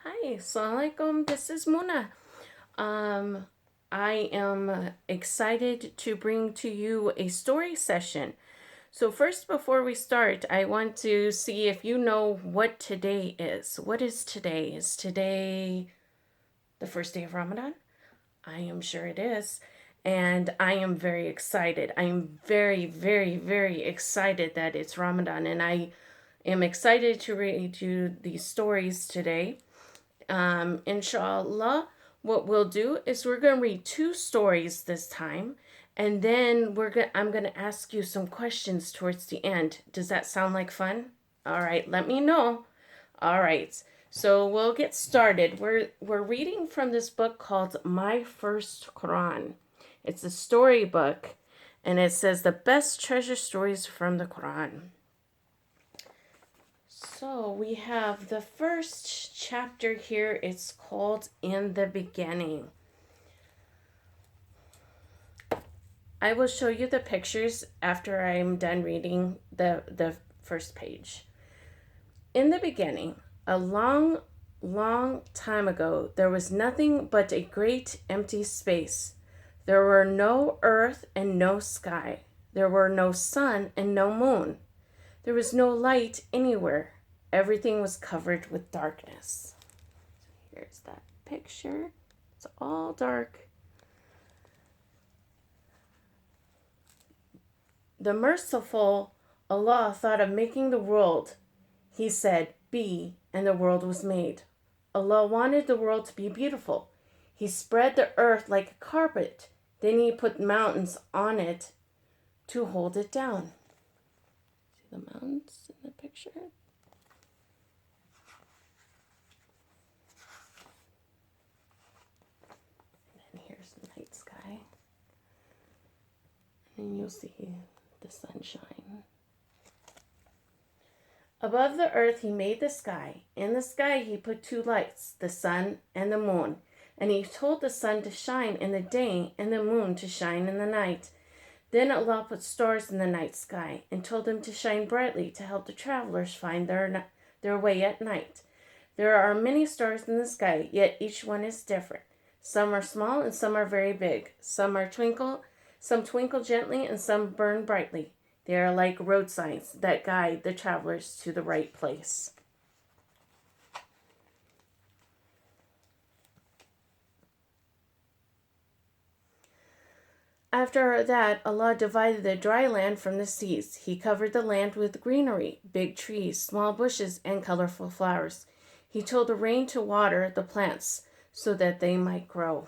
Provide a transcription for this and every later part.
Hi, Assalamu alaikum. This is Muna. Um, I am excited to bring to you a story session. So, first, before we start, I want to see if you know what today is. What is today? Is today the first day of Ramadan? I am sure it is. And I am very excited. I am very, very, very excited that it's Ramadan. And I am excited to read you these stories today. Inshallah, what we'll do is we're going to read two stories this time, and then I'm going to ask you some questions towards the end. Does that sound like fun? All right, let me know. All right. So we'll get started. We're reading from this book called My First Quran. It's a storybook, and it says the best treasure stories from the Quran. So we have the first chapter here. It's called In the Beginning. I will show you the pictures after I'm done reading the first page. In the beginning, a long, long time ago, there was nothing but a great empty space. There were no earth and no sky. There were no sun and no moon. There was no light anywhere. Everything was covered with darkness. Here's that picture. It's all dark. The merciful Allah thought of making the world. He said, "Be," and the world was made. Allah wanted the world to be beautiful. He spread the earth like a carpet. Then he put mountains on it to hold it down. See the mountains in the picture? Sky, and you'll see the sunshine. Above the earth he made the sky. In the sky he put two lights, the sun and the moon. And he told the sun to shine in the day and the moon to shine in the night. Then Allah put stars in the night sky and told them to shine brightly to help the travelers find their way at night. There are many stars in the sky, yet each one is different. Some are small and some are very big. Some twinkle gently and some burn brightly. They are like road signs that guide the travelers to the right place. After that, Allah divided the dry land from the seas. He covered the land with greenery, big trees, small bushes, and colorful flowers. He told the rain to water the plants so that they might grow.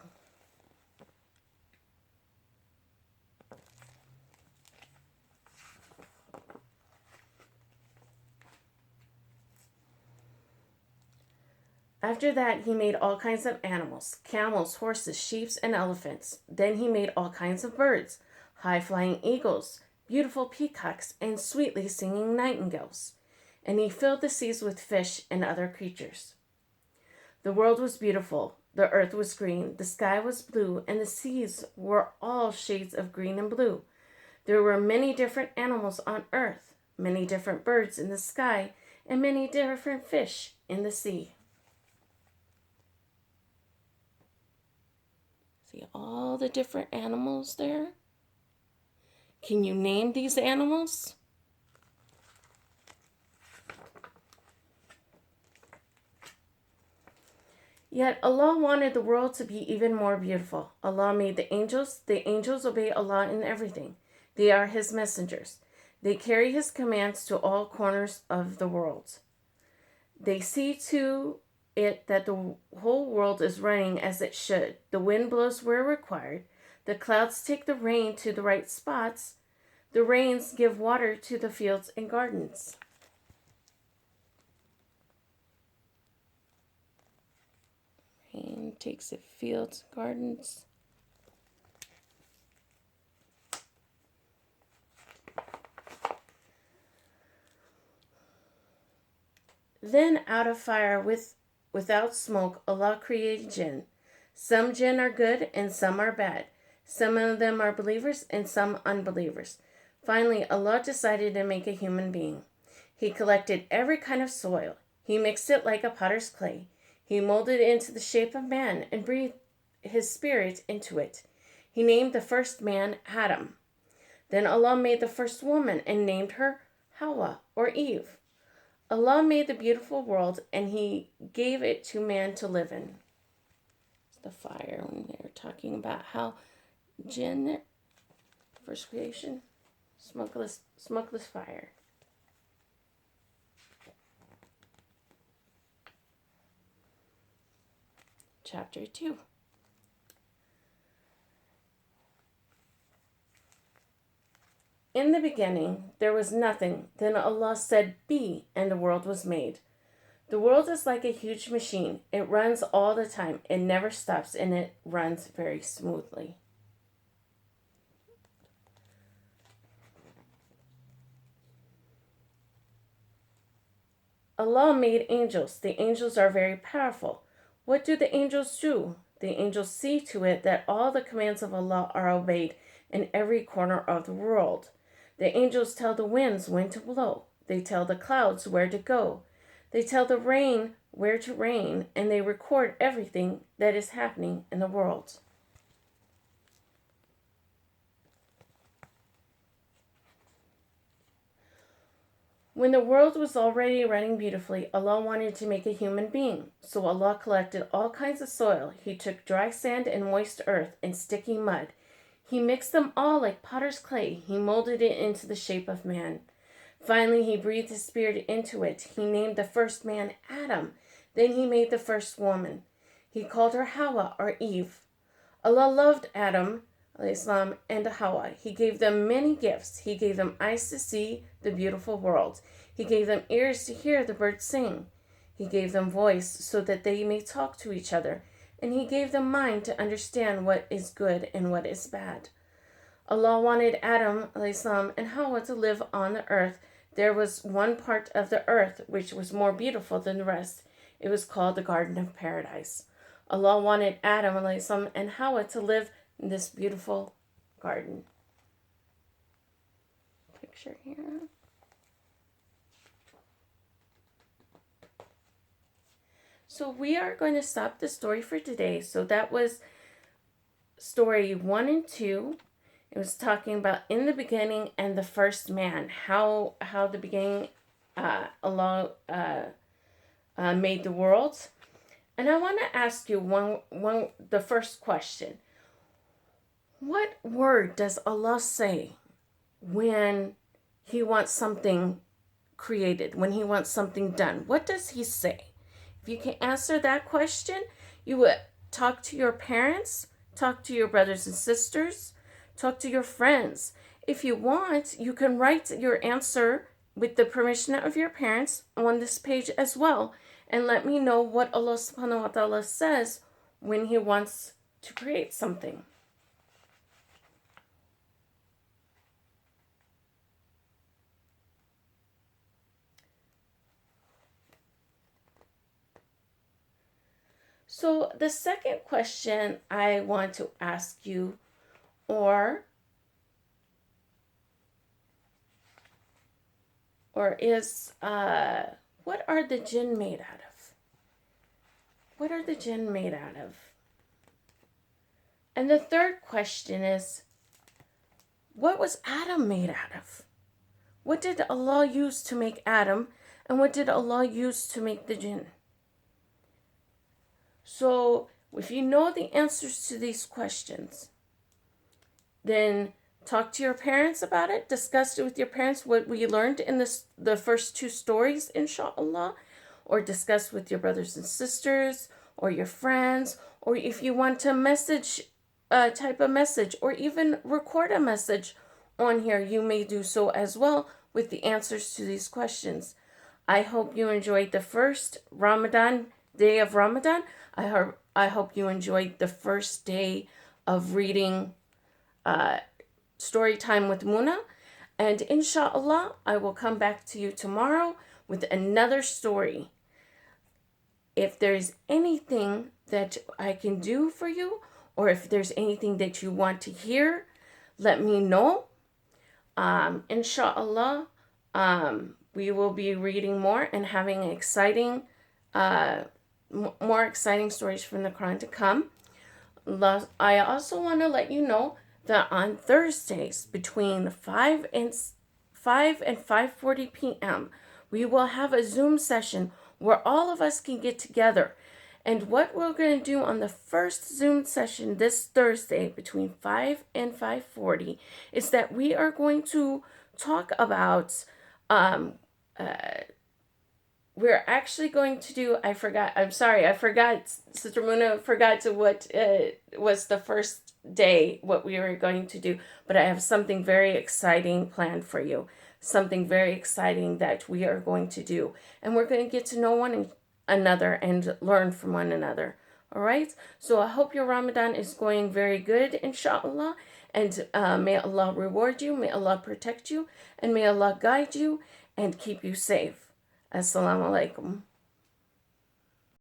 After that, he made all kinds of animals, camels, horses, sheep, and elephants. Then he made all kinds of birds, high-flying eagles, beautiful peacocks, and sweetly singing nightingales. And he filled the seas with fish and other creatures. The world was beautiful, the earth was green, the sky was blue, and the seas were all shades of green and blue. There were many different animals on earth, many different birds in the sky, and many different fish in the sea. See all the different animals there? Can you name these animals? Yet Allah wanted the world to be even more beautiful. Allah made the angels. The angels obey Allah in everything. They are His messengers. They carry His commands to all corners of the world. They see to it that the whole world is running as it should. The wind blows where required. The clouds take the rain to the right spots. The rains give water to the fields and gardens. Rain takes it fields, gardens. Then out of fire without smoke, Allah created jinn. Some jinn are good and some are bad. Some of them are believers and some unbelievers. Finally, Allah decided to make a human being. He collected every kind of soil. He mixed it like a potter's clay. He molded it into the shape of man and breathed his spirit into it. He named the first man Adam. Then Allah made the first woman and named her Hawa or Eve. Allah made the beautiful world and he gave it to man to live in. It's the fire when they were talking about how jinn, first creation, smokeless fire. Chapter 2. In the beginning, there was nothing. Then Allah said, "Be," and the world was made. The world is like a huge machine. It runs all the time. It never stops, and it runs very smoothly. Allah made angels. The angels are very powerful. What do the angels do? The angels see to it that all the commands of Allah are obeyed in every corner of the world. The angels tell the winds when to blow. They tell the clouds where to go. They tell the rain where to rain, and they record everything that is happening in the world. When the world was already running beautifully, Allah wanted to make a human being. So Allah collected all kinds of soil. He took dry sand and moist earth and sticky mud. He mixed them all like potter's clay. He molded it into the shape of man. Finally, he breathed his spirit into it. He named the first man Adam. Then he made the first woman. He called her Hawa or Eve. Allah loved Adam Islam and Hawa. He gave them many gifts. He gave them eyes to see the beautiful world. He gave them ears to hear the birds sing. He gave them voice so that they may talk to each other. And he gave them mind to understand what is good and what is bad. Allah wanted Adam Islam and Hawa to live on the earth. There was one part of the earth which was more beautiful than the rest. It was called the Garden of Paradise. Allah wanted Adam Islam and Hawa to live in this beautiful garden. Picture here. So we are going to stop the story for today. So that was story 1 and 2. It was talking about in the beginning and the first man. How the beginning Allah made the world. And I want to ask you the first question. What word does Allah say when he wants something created, when he wants something done? What does he say? If you can answer that question, you would talk to your parents, talk to your brothers and sisters, talk to your friends. If you want, you can write your answer with the permission of your parents on this page as well, and let me know what Allah subhanahu wa ta'ala says when he wants to create something. So the second question I want to ask you, is, what are the jinn made out of? What are the jinn made out of? And the third question is, what was Adam made out of? What did Allah use to make Adam, and what did Allah use to make the jinn? So, if you know the answers to these questions, then talk to your parents about it. Discuss it with your parents what we learned in the first 2 stories, inshallah. Or discuss with your brothers and sisters, or your friends. Or if you want to type a message, or even record a message on here, you may do so as well with the answers to these questions. I hope you enjoyed the first day of Ramadan. I hope you enjoyed the first day of reading Storytime with Muna. And inshallah, I will come back to you tomorrow with another story. If there's anything that I can do for you, or if there's anything that you want to hear, let me know. Inshallah, we will be reading more and having exciting more exciting stories from the Quran to come. I also want to let you know that on Thursdays between 5 and 5:40 p.m. we will have a Zoom session where all of us can get together. And what we're going to do on the first Zoom session this Thursday between 5 and 5:40 is that we are going to talk about um, uh, we're actually going to do, I forgot, Sister Muna forgot to what was the first day, what we were going to do, but I have something very exciting planned for you, something very exciting that we are going to do, and we're going to get to know one another and learn from one another. All right, so I hope your Ramadan is going very good, inshallah, and may Allah reward you, may Allah protect you, and may Allah guide you and keep you safe. Assalamu alaikum.